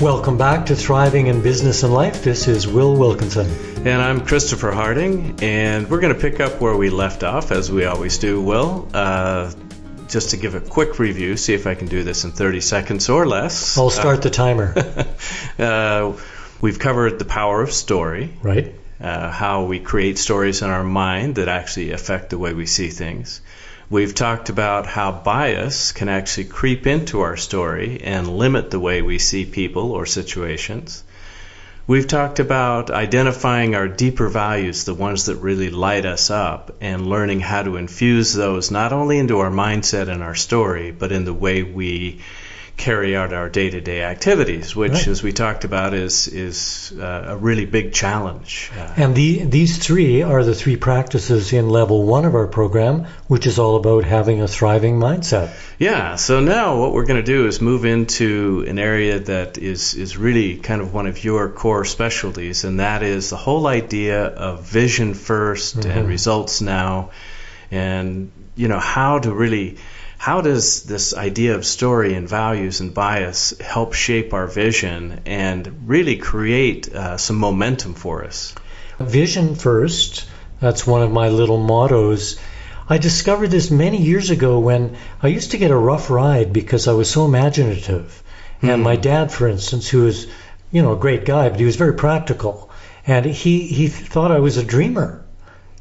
Welcome back to Thriving in Business and Life. This is Will Wilkinson. And I'm Christopher Harding, and we're going to pick up where we left off, as we always do, Will. Just to give a quick review, see if I can do this in 30 seconds or less. I'll start the timer. We've covered the power of story. Right. How we create stories in our mind that actually affect the way we see things. We've talked about how bias can actually creep into our story and limit the way we see people or situations. We've talked about identifying our deeper values, the ones that really light us up, and learning how to infuse those not only into our mindset and our story, but in the way we carry out our day-to-day activities, which, right, as we talked about, is a really big challenge. And these three are the three practices in level 1 of our program, which is all about having a thriving mindset. Yeah, so now what we're going to do is move into an area that is really kind of one of your core specialties, and that is the whole idea of vision first and results now, and how does this idea of story and values and bias help shape our vision and really create some momentum for us? Vision first, that's one of my little mottos. I discovered this many years ago when I used to get a rough ride because I was so imaginative. And my dad, for instance, who was, a great guy, but he was very practical. And he thought I was a dreamer.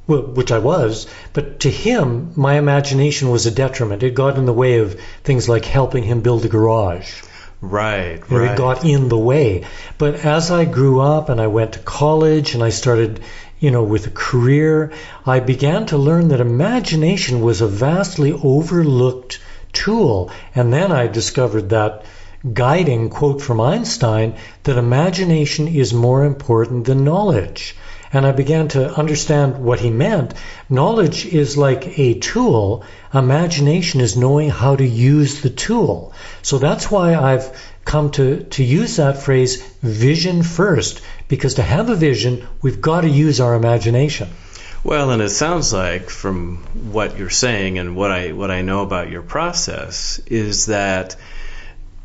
Well, which I was, but to him, my imagination was a detriment. It got in the way of things like helping him build a garage. Right. It got in the way. But as I grew up and I went to college and I started, with a career, I began to learn that imagination was a vastly overlooked tool. And then I discovered that guiding quote from Einstein, that imagination is more important than knowledge. And I began to understand what he meant. Knowledge is like a tool. Imagination is knowing how to use the tool. So that's why I've come to use that phrase, vision first, because to have a vision, we've got to use our imagination. Well, and it sounds like from what you're saying and what I know about your process is that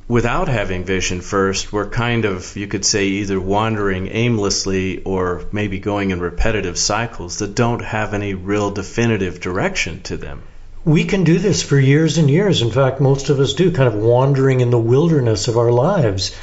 without having vision first, we're kind of, you could say, either wandering aimlessly or maybe going in repetitive cycles that don't have any real definitive direction to them. We can do this for years and years. In fact, most of us do, kind of wandering in the wilderness of our lives,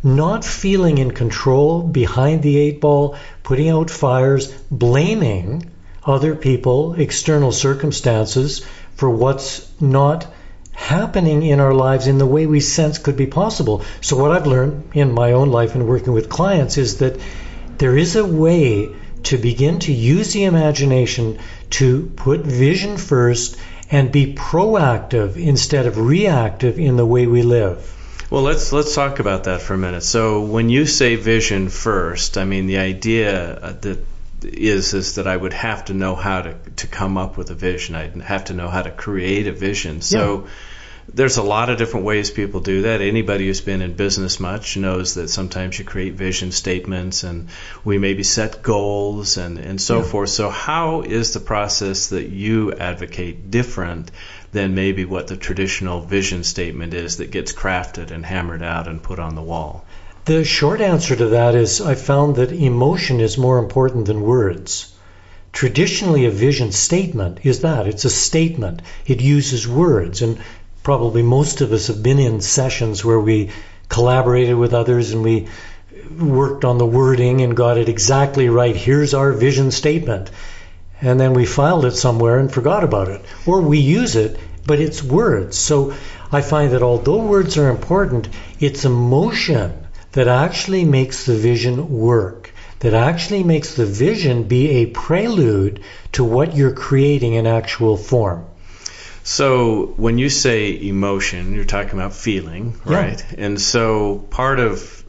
not feeling in control, behind the 8 ball, putting out fires, blaming other people, external circumstances for what's not happening in our lives in the way we sense could be possible. So what I've learned in my own life and working with clients is that there is a way to begin to use the imagination to put vision first and be proactive instead of reactive in the way we live. Well, let's talk about that for a minute. So when you say vision first, I mean the idea that is that I would have to know how to come up with a vision. I'd have to know how to create a vision. So there's a lot of different ways people do that. Anybody who's been in business much knows that sometimes you create vision statements and we maybe set goals and so forth. So how is the process that you advocate different than maybe what the traditional vision statement is that gets crafted and hammered out and put on the wall? The short answer to that is I found that emotion is more important than words. Traditionally, a vision statement is that. It's a statement. It uses words. And probably most of us have been in sessions where we collaborated with others and we worked on the wording and got it exactly right. Here's our vision statement. And then we filed it somewhere and forgot about it. Or we use it, but it's words. So I find that although words are important, it's emotion that actually makes the vision work, that actually makes the vision be a prelude to what you're creating in actual form. So when you say emotion, you're talking about feeling, right? And so part of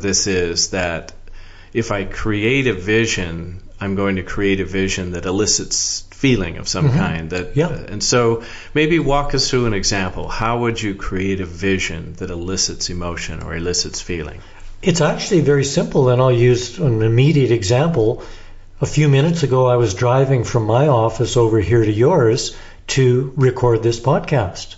this is that if I create a vision, I'm going to create a vision that elicits feeling of some kind. And so maybe walk us through an example. How would you create a vision that elicits emotion or elicits feeling? It's actually very simple, and I'll use an immediate example. A few minutes ago, I was driving from my office over here to yours to record this podcast.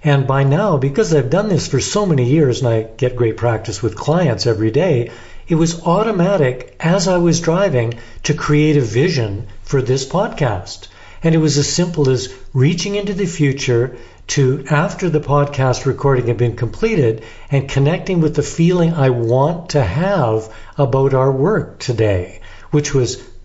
And by now, because I've done this for so many years and I get great practice with clients every day, it was automatic as I was driving to create a vision for this podcast. And it was as simple as reaching into the future to, after the podcast recording had been completed, and connecting with the feeling I want to have about our work today,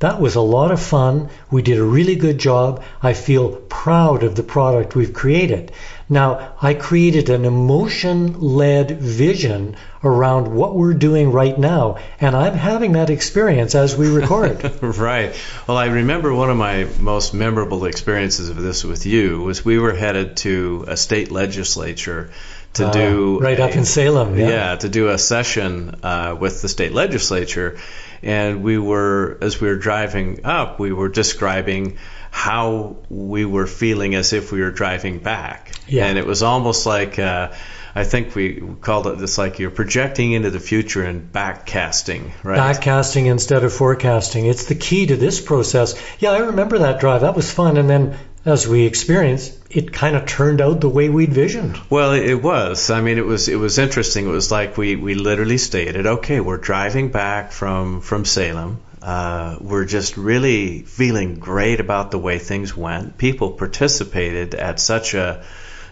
that was a lot of fun. We did a really good job. I feel proud of the product we've created. Now, I created an emotion-led vision around what we're doing right now, and I'm having that experience as we record. Right. Well, I remember one of my most memorable experiences of this with you was we were headed to a state legislature to do... Right up in Salem, yeah. Yeah, to do a session with the state legislature. And as we were driving up, we were describing how we were feeling as if we were driving back. Yeah. And it was almost like, I think we called it, it's like you're projecting into the future and backcasting, right? Backcasting instead of forecasting. It's the key to this process. Yeah, I remember that drive. That was fun. And then as we experienced, it kind of turned out the way we'd visioned. Well, it was. I mean, it was interesting. It was like we literally stated, okay, we're driving back from Salem. We're just really feeling great about the way things went. People participated at such a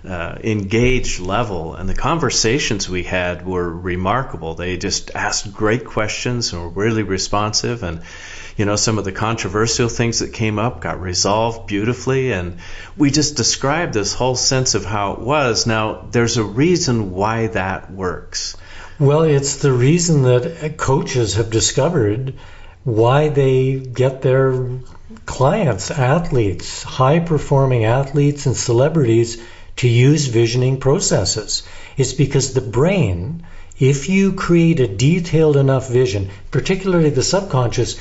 engaged level, and the conversations we had were remarkable. They just asked great questions and were really responsive, and some of the controversial things that came up got resolved beautifully, and we just described this whole sense of how it was. Now, there's a reason why that works. Well, it's the reason that coaches have discovered why they get their clients, athletes, high-performing athletes and celebrities to use visioning processes. It's because the brain, if you create a detailed enough vision, particularly the subconscious,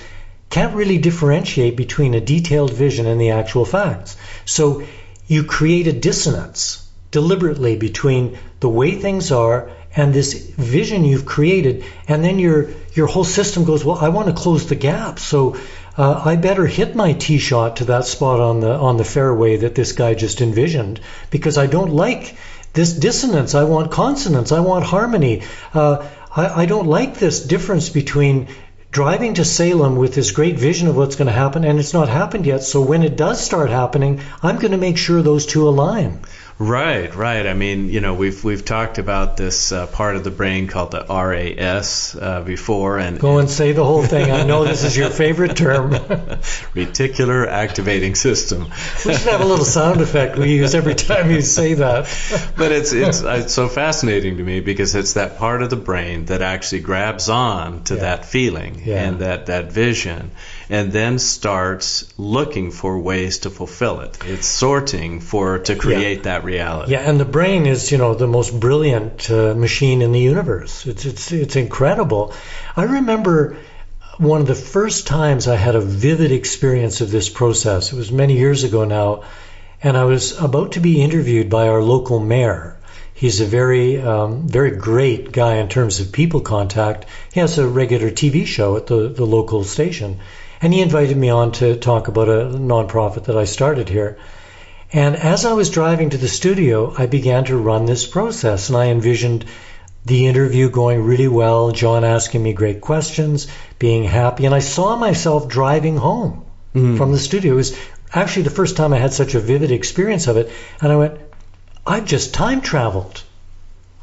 can't really differentiate between a detailed vision and the actual facts. So you create a dissonance deliberately between the way things are and this vision you've created, and then your whole system goes, well, I want to close the gap, so I better hit my tee shot to that spot on the fairway that this guy just envisioned, because I don't like this dissonance. I want consonance. I want harmony. I don't like this difference between driving to Salem with this great vision of what's going to happen, and it's not happened yet. So when it does start happening, I'm going to make sure those two align. Right. I mean, we've talked about this part of the brain called the RAS before, and go and say the whole thing. I know this is your favorite term. Reticular activating system. We should have a little sound effect we use every time you say that. But it's so fascinating to me because it's that part of the brain that actually grabs on to that feeling and that vision, and then starts looking for ways to fulfill it. It's sorting to create that reality. Yeah, and the brain is, the most brilliant machine in the universe. It's incredible. I remember one of the first times I had a vivid experience of this process. It was many years ago now, and I was about to be interviewed by our local mayor. He's a very, very great guy in terms of people contact. He has a regular TV show at the local station, and he invited me on to talk about a nonprofit that I started here. And as I was driving to the studio, I began to run this process, and I envisioned the interview going really well, John asking me great questions, being happy, and I saw myself driving home from the studio. It was actually the first time I had such a vivid experience of it, and I went, I've just time traveled.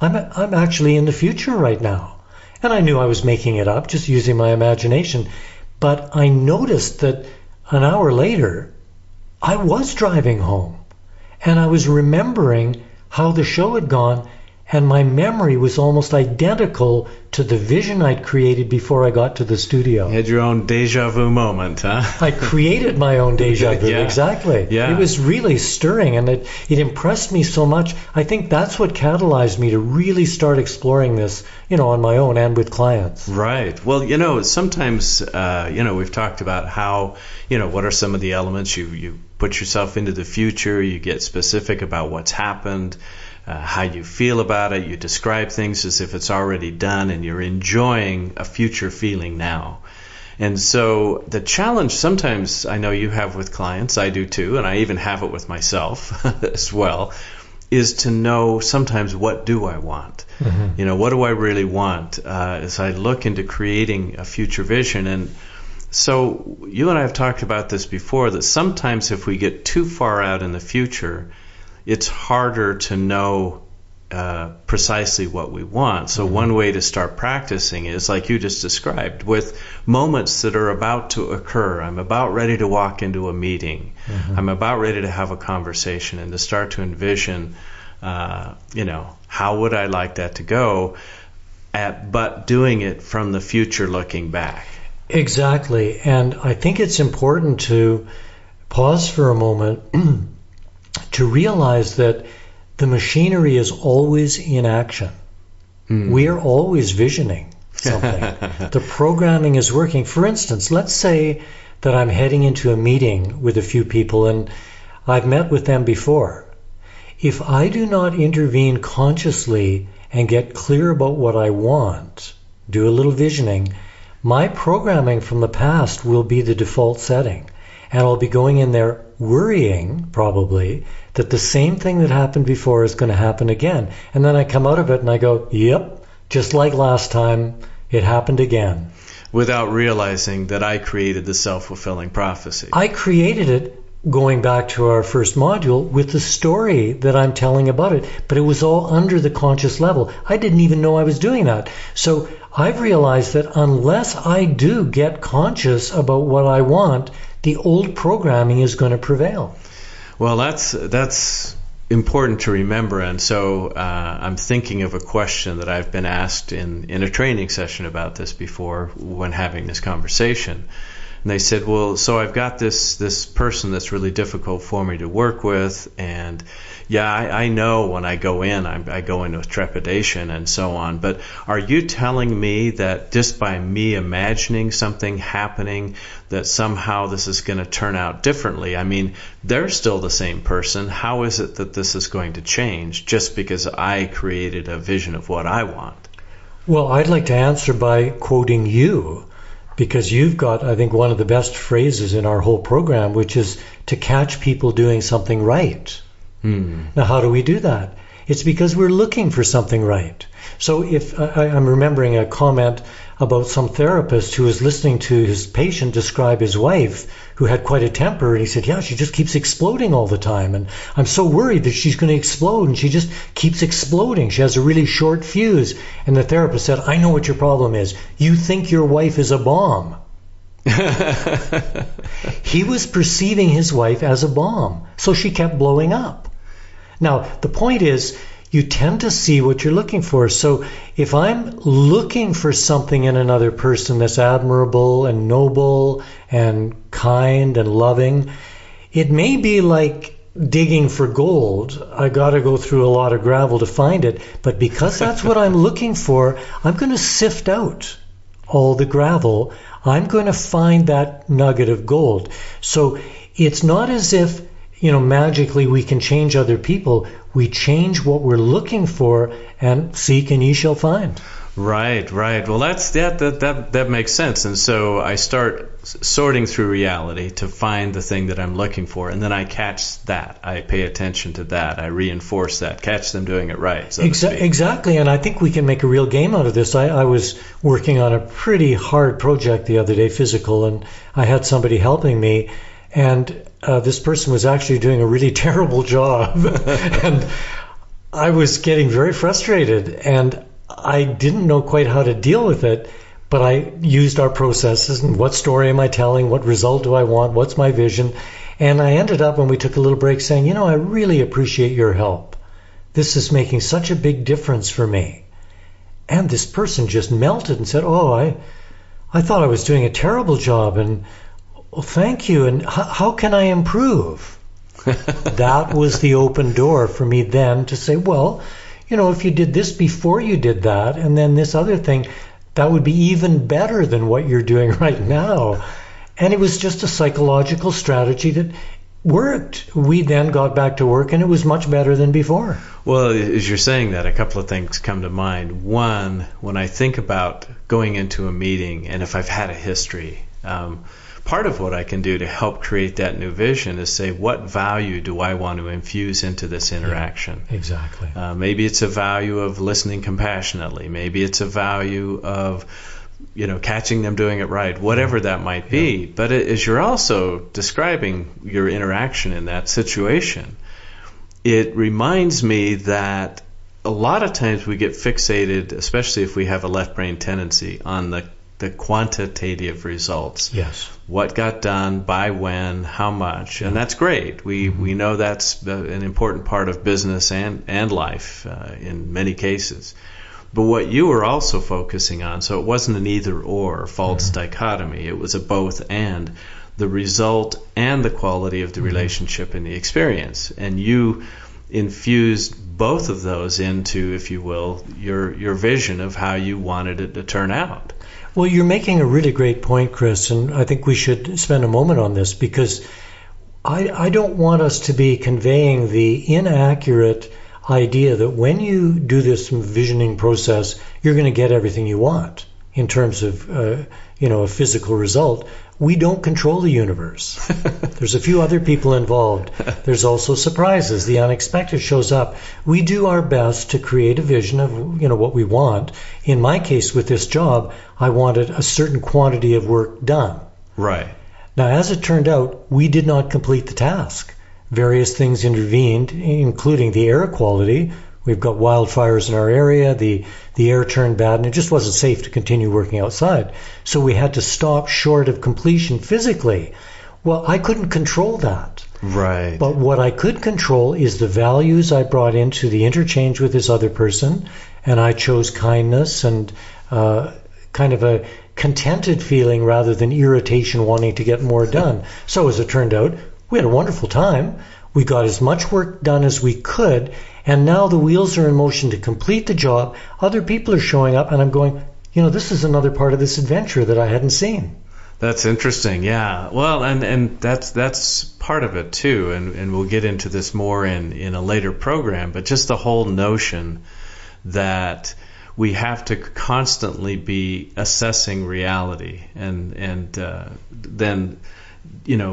I'm actually in the future right now. And I knew I was making it up, just using my imagination, but I noticed that an hour later, I was driving home, and I was remembering how the show had gone, and my memory was almost identical to the vision I'd created before I got to the studio. You had your own deja vu moment, huh? I created my own deja vu, exactly. Yeah. It was really stirring, and it impressed me so much. I think that's what catalyzed me to really start exploring this, on my own and with clients. Right. Well, sometimes, we've talked about how, what are some of the elements you put yourself into the future, you get specific about what's happened, how you feel about it, you describe things as if it's already done, and you're enjoying a future feeling now. And so the challenge sometimes I know you have with clients, I do too, and I even have it with myself as well, is to know sometimes, what do I want? What do I really want as I look into creating a future vision? And so you and I have talked about this before, that sometimes if we get too far out in the future, it's harder to know precisely what we want. So one way to start practicing is like you just described, with moments that are about to occur. I'm about ready to walk into a meeting. I'm about ready to have a conversation, and to start to envision, how would I like that to go, but doing it from the future looking back. Exactly. And I think it's important to pause for a moment to realize that the machinery is always in action. We are always visioning something. The programming is working. For instance, let's say that I'm heading into a meeting with a few people and I've met with them before. If I do not intervene consciously and get clear about what I want, do a little visioning, my programming from the past will be the default setting. And I'll be going in there worrying, probably, that the same thing that happened before is going to happen again. And then I come out of it and I go, yep, just like last time, it happened again. Without realizing that I created the self-fulfilling prophecy. I created it, going back to our first module, with the story that I'm telling about it. But it was all under the conscious level. I didn't even know I was doing that. So I've realized that unless I do get conscious about what I want, the old programming is going to prevail. Well, that's important to remember. And so I'm thinking of a question that I've been asked in a training session about this before, when having this conversation. And they said, well, so I've got this person that's really difficult for me to work with, and I know when I go in, I go in with trepidation and so on, but are you telling me that just by me imagining something happening, that somehow this is going to turn out differently? I mean, they're still the same person. How is it that this is going to change just because I created a vision of what I want? Well, I'd like to answer by quoting you, because you've got, I think, one of the best phrases in our whole program, which is to catch people doing something right. Now, how do we do that? It's because we're looking for something right. So if I'm remembering a comment about some therapist who was listening to his patient describe his wife, who had quite a temper, and he said, she just keeps exploding all the time, and I'm so worried that she's going to explode, and she just keeps exploding. She has a really short fuse. And the therapist said, I know what your problem is. You think your wife is a bomb. He was perceiving his wife as a bomb, so she kept blowing up. Now, the point is, you tend to see what you're looking for. So if I'm looking for something in another person that's admirable and noble and kind and loving, it may be like digging for gold. I got to go through a lot of gravel to find it. But because that's what I'm looking for, I'm going to sift out all the gravel. I'm going to find that nugget of gold. So it's not as if, magically we can change other people. We change what we're looking for, and seek and ye shall find. Right. Well, that makes sense. And so I start sorting through reality to find the thing that I'm looking for, and then I catch that. I pay attention to that. I reinforce that. Catch them doing it right. So exactly. And I think we can make a real game out of this. I was working on a pretty hard project the other day, physical, and I had somebody helping me, and this person was actually doing a really terrible job. And I was getting very frustrated, and I didn't know quite how to deal with it, but I used our processes and what story am I telling, what result do I want, what's my vision, and I ended up, when we took a little break, saying, I really appreciate your help. This is making such a big difference for me. And this person just melted and said, I thought I was doing a terrible job, and thank you, and how can I improve? That was the open door for me then to say, if you did this before you did that, and then this other thing, that would be even better than what you're doing right now. And it was just a psychological strategy that worked. We then got back to work, and it was much better than before. Well, as you're saying that, a couple of things come to mind. One, when I think about going into a meeting, and if I've had a history, part of what I can do to help create that new vision is say, what value do I want to infuse into this interaction? Yeah, exactly. Maybe it's a value of listening compassionately. Maybe it's a value of catching them doing it right, whatever that might be. Yeah. But as you're also describing your interaction in that situation, it reminds me that a lot of times we get fixated, especially if we have a left brain tendency, on the quantitative results. Yes. What got done, by when, how much. And that's great. We know that's an important part of business and life in many cases. But what you were also focusing on, so it wasn't an either or false dichotomy, it was a both and, the result and the quality of the relationship and the experience. And you infused both of those into, if you will, your vision of how you wanted it to turn out. Well, you're making a really great point, Chris, and I think we should spend a moment on this, because I don't want us to be conveying the inaccurate idea that when you do this visioning process, you're going to get everything you want in terms of a physical result. We don't control the universe. There's a few other people involved. There's also surprises. The unexpected shows up. We do our best to create a vision of what we want. In my case with this job, I wanted a certain quantity of work done. Right. Now, as it turned out, we did not complete the task. Various things intervened, including the air quality. We've got wildfires in our area, the air turned bad, and it just wasn't safe to continue working outside. So we had to stop short of completion physically. Well, I couldn't control that. Right. But what I could control is the values I brought into the interchange with this other person, and I chose kindness and kind of a contented feeling rather than irritation wanting to get more done. So as it turned out, we had a wonderful time. We got as much work done as we could, and now the wheels are in motion to complete the job. Other people are showing up, and I'm going, this is another part of this adventure that I hadn't seen. That's interesting, yeah. Well, and that's part of it too, and we'll get into this more in a later program, but just the whole notion that we have to constantly be assessing reality and then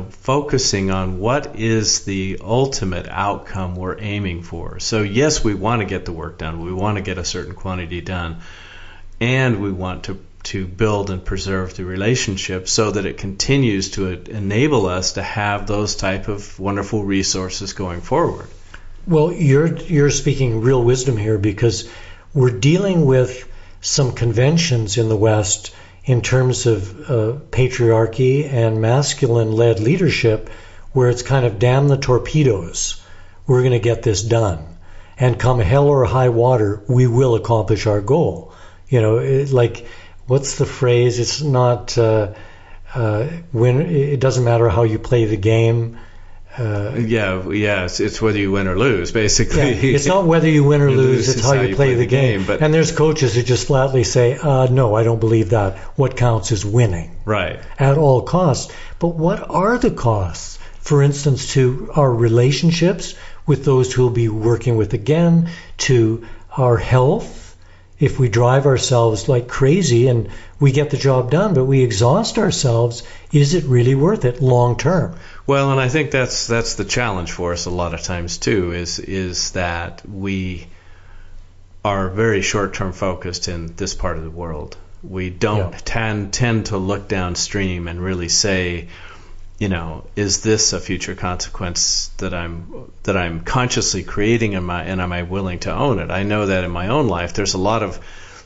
focusing on what is the ultimate outcome we're aiming for. So yes, we want to get the work done. We want to get a certain quantity done. And we want to build and preserve the relationship so that it continues to enable us to have those type of wonderful resources going forward. Well, you're speaking real wisdom here, because we're dealing with some conventions in the West in terms of patriarchy and masculine-led leadership, where it's kind of damn the torpedoes, we're going to get this done. And come hell or high water, we will accomplish our goal. What's the phrase? It's not when it doesn't matter how you play the game. It's whether you win or lose, basically. Yeah, it's not whether you win or lose, it's how you play the game. But, and there's coaches who just flatly say, no, I don't believe that. What counts is winning. Right. At all costs. But what are the costs, for instance, to our relationships with those who will be working with again, to our health? If we drive ourselves like crazy and we get the job done, but we exhaust ourselves, is it really worth it long term? Well, and I think that's the challenge for us a lot of times too, is that we are very short-term focused in this part of the world. We don't tend to look downstream and really say, is this a future consequence that I'm consciously creating, and am I willing to own it? I know that in my own life, there's a lot of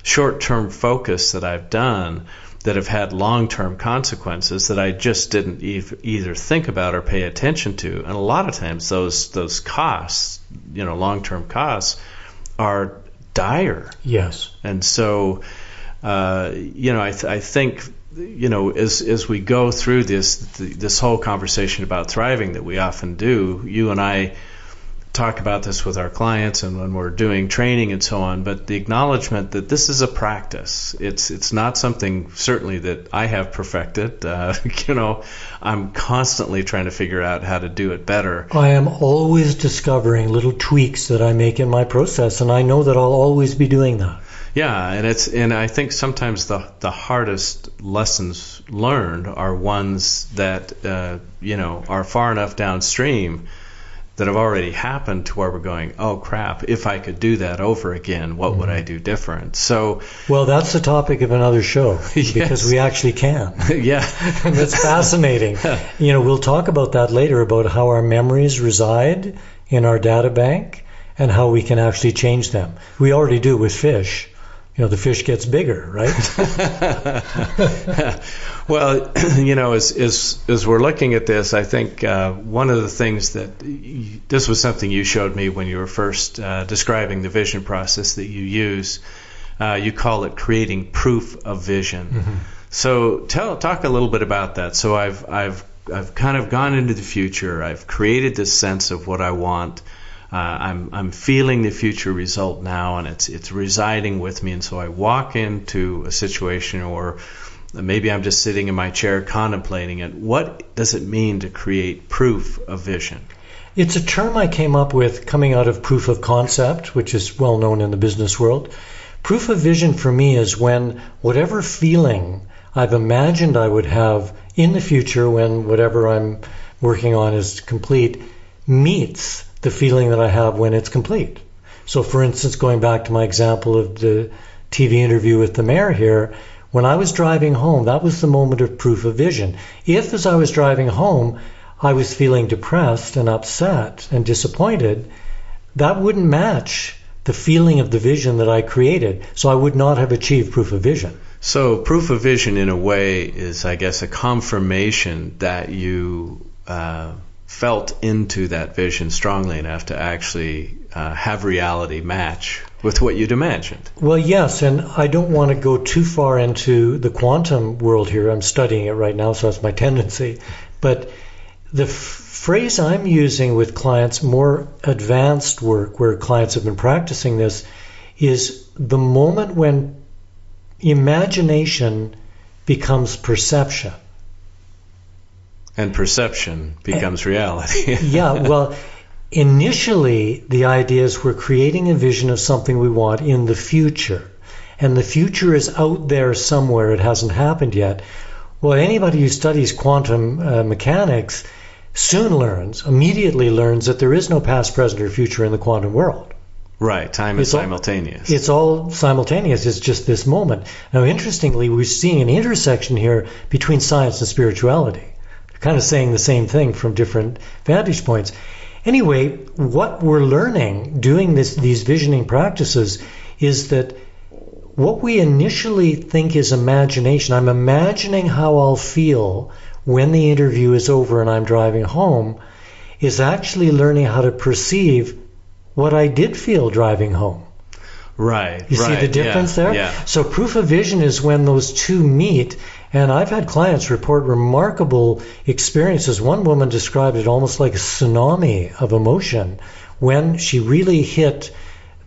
short-term focus that I've done that have had long-term consequences that I just didn't either think about or pay attention to. And a lot of times those costs, long-term costs, are dire. Yes. And so, I think, as we go through this whole conversation about thriving that we often do, you and I talk about this with our clients and when we're doing training and so on, but the acknowledgement that this is a practice. It's not something certainly that I have perfected. I'm constantly trying to figure out how to do it better. I am always discovering little tweaks that I make in my process, and I know that I'll always be doing that. Yeah, and I think sometimes the hardest lessons learned are ones that are far enough downstream that have already happened to where we're going, oh crap, if I could do that over again, what would I do different? So, well, that's the topic of another show because Yes. we actually can. yeah. And that's fascinating. We'll talk about that later, about how our memories reside in our data bank and how we can actually change them. We already do with fish. The fish gets bigger, right? Well, as we're looking at this, I think one of the things that this was something you showed me when you were first describing the vision process that you use. You call it creating proof of vision. Mm-hmm. So talk a little bit about that. So I've kind of gone into the future. I've created this sense of what I want. I'm feeling the future result now, and it's residing with me. And so I walk into a situation, or maybe I'm just sitting in my chair contemplating it. What does it mean to create proof of vision? It's a term I came up with coming out of proof of concept, which is well known in the business world. Proof of vision for me is when whatever feeling I've imagined I would have in the future when whatever I'm working on is complete meets the feeling that I have when it's complete. So for instance, going back to my example of the TV interview with the mayor here, when I was driving home, that was the moment of proof of vision. If as I was driving home, I was feeling depressed and upset and disappointed, that wouldn't match the feeling of the vision that I created. So I would not have achieved proof of vision. So proof of vision in a way is, I guess, a confirmation that you felt into that vision strongly enough to actually have reality match with what you'd imagined. Well, yes, and I don't want to go too far into the quantum world here. I'm studying it right now, so that's my tendency. But the phrase I'm using with clients, more advanced work where clients have been practicing this, is the moment when imagination becomes perception. And perception becomes reality. Yeah, well, initially the idea is we're creating a vision of something we want in the future. And the future is out there somewhere. It hasn't happened yet. Well, anybody who studies quantum mechanics immediately learns that there is no past, present, or future in the quantum world. Right, time is simultaneous. It's all simultaneous. It's just this moment. Now, interestingly, we're seeing an intersection here between science and spirituality. Kind of saying the same thing from different vantage points. Anyway, what we're learning doing these visioning practices is that what we initially think is imagination, I'm imagining how I'll feel when the interview is over and I'm driving home, is actually learning how to perceive what I did feel driving home. Right. You see the difference there? Yeah. So proof of vision is when those two meet. And I've had clients report remarkable experiences. One woman described it almost like a tsunami of emotion. When she really hit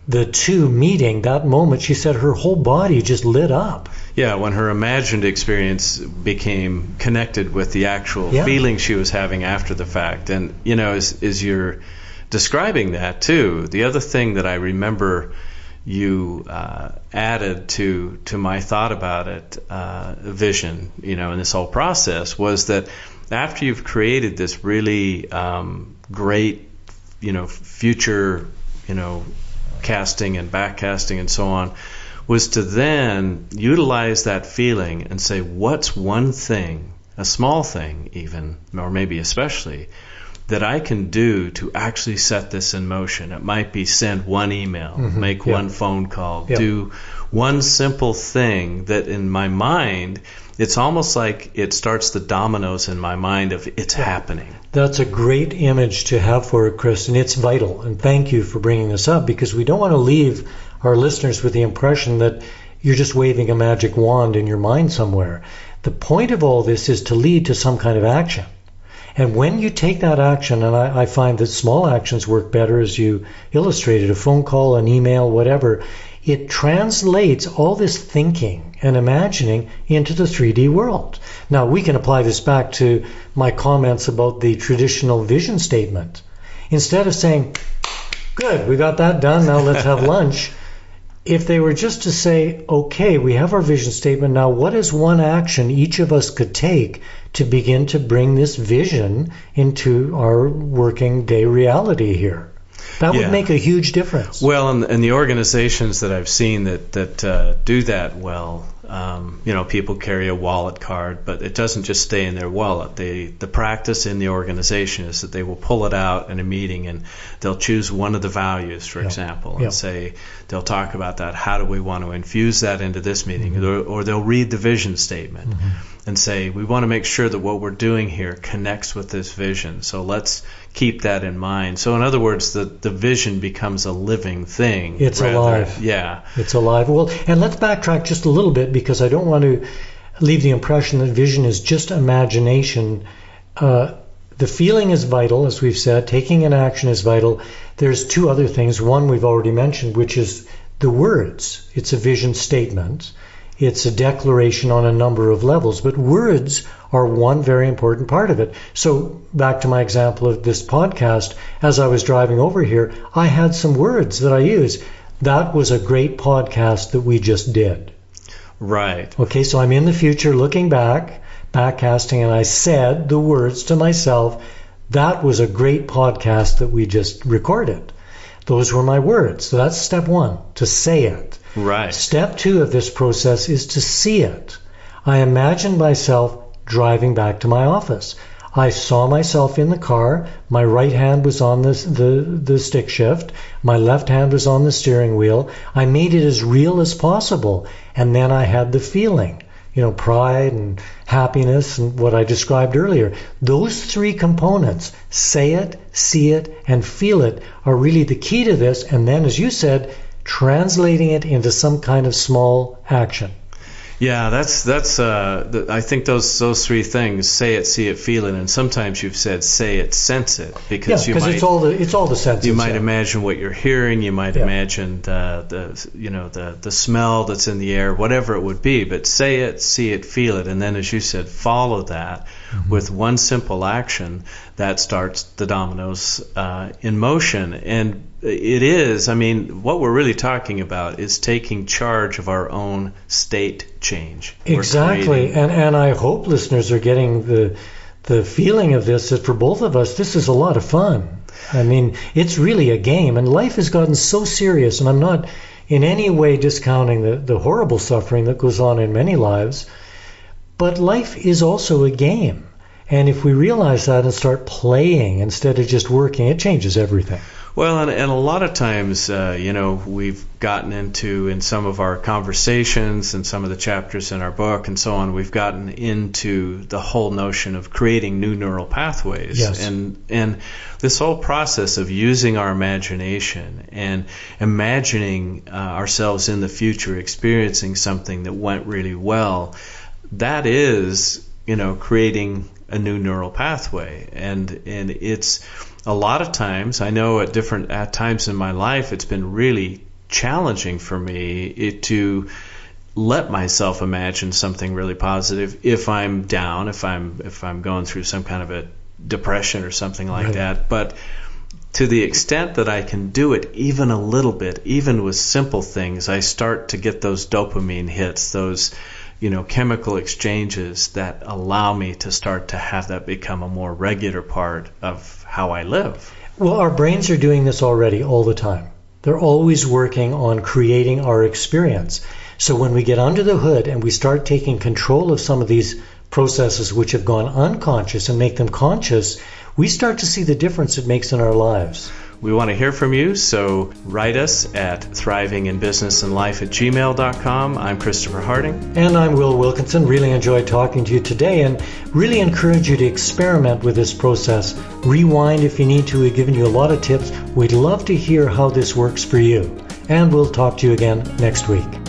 the two meeting, that moment, she said her whole body just lit up. Yeah, when her imagined experience became connected with the actual feeling she was having after the fact. And, as you're describing that, too, the other thing that I remember you added to my thought about it, vision, in this whole process, was that after you've created this really great, future, casting and backcasting and so on, was to then utilize that feeling and say, what's one thing, a small thing even, or maybe especially, that I can do to actually set this in motion. It might be send one email, make one phone call, do one simple thing that in my mind, it's almost like it starts the dominoes in my mind of it's happening. That's a great image to have for it, Chris, and it's vital. And thank you for bringing this up, because we don't want to leave our listeners with the impression that you're just waving a magic wand in your mind somewhere. The point of all this is to lead to some kind of action. And when you take that action, and I find that small actions work better, as you illustrated, a phone call, an email, whatever, it translates all this thinking and imagining into the 3D world. Now, we can apply this back to my comments about the traditional vision statement. Instead of saying, good, we got that done, now let's have lunch, if they were just to say, okay, we have our vision statement, now what is one action each of us could take to begin to bring this vision into our working day reality here? That would make a huge difference. Well, and the organizations that I've seen that do that well, people carry a wallet card, but it doesn't just stay in their wallet. The practice in the organization is that they will pull it out in a meeting and they'll choose one of the values, for example, and say, they'll talk about that. How do we want to infuse that into this meeting? Or they'll read the vision statement and say, we want to make sure that what we're doing here connects with this vision. So let's keep that in mind. So in other words, the vision becomes a living thing. It's alive. Yeah. It's alive. Well, and let's backtrack just a little bit, because I don't want to leave the impression that vision is just imagination. The feeling is vital, as we've said. Taking an action is vital. There's two other things. One we've already mentioned, which is the words. It's a vision statement. It's a declaration on a number of levels, but words are one very important part of it. So back to my example of this podcast, as I was driving over here, I had some words that I used. That was a great podcast that we just did. Right. Okay, so I'm in the future looking backcasting, and I said the words to myself, that was a great podcast that we just recorded. Those were my words. So that's step one, to say it. Right. Step two of this process is to see it. I imagined myself driving back to my office. I saw myself in the car. My right hand was on the stick shift. My left hand was on the steering wheel. I made it as real as possible. And then I had the feeling, pride and happiness and what I described earlier. Those three components, say it, see it, and feel it, are really the key to this. And then, as you said, translating it into some kind of small action. Yeah, that's I think those three things: say it, see it, feel it, and sometimes you've said say it, sense it, because it's all the senses. You might imagine what you're hearing. You might imagine the smell that's in the air, whatever it would be. But say it, see it, feel it, and then, as you said, follow that with one simple action that starts the dominoes in motion. And it is, what we're really talking about is taking charge of our own state change. Exactly. And I hope listeners are getting the feeling of this, that for both of us, this is a lot of fun. It's really a game, and life has gotten so serious, and I'm not in any way discounting the horrible suffering that goes on in many lives, but life is also a game. And if we realize that and start playing instead of just working, it changes everything. Well, and a lot of times, we've gotten into, in some of our conversations and some of the chapters in our book and so on, we've gotten into the whole notion of creating new neural pathways. Yes. And this whole process of using our imagination and imagining ourselves in the future, experiencing something that went really well, that is, creating a new neural pathway. And it's a lot of times, I know at times in my life, it's been really challenging for me to let myself imagine something really positive if I'm down, if I'm going through some kind of a depression or something like that. But to the extent that I can do it even a little bit, even with simple things, I start to get those dopamine hits, those chemical exchanges that allow me to start to have that become a more regular part of how I live. Well, our brains are doing this already all the time. They're always working on creating our experience. So when we get under the hood and we start taking control of some of these processes which have gone unconscious and make them conscious, we start to see the difference it makes in our lives. We want to hear from you, so write us at thrivinginbusinessandlife@gmail.com. I'm Christopher Harding. And I'm Will Wilkinson. Really enjoyed talking to you today, and really encourage you to experiment with this process. Rewind if you need to. We've given you a lot of tips. We'd love to hear how this works for you. And we'll talk to you again next week.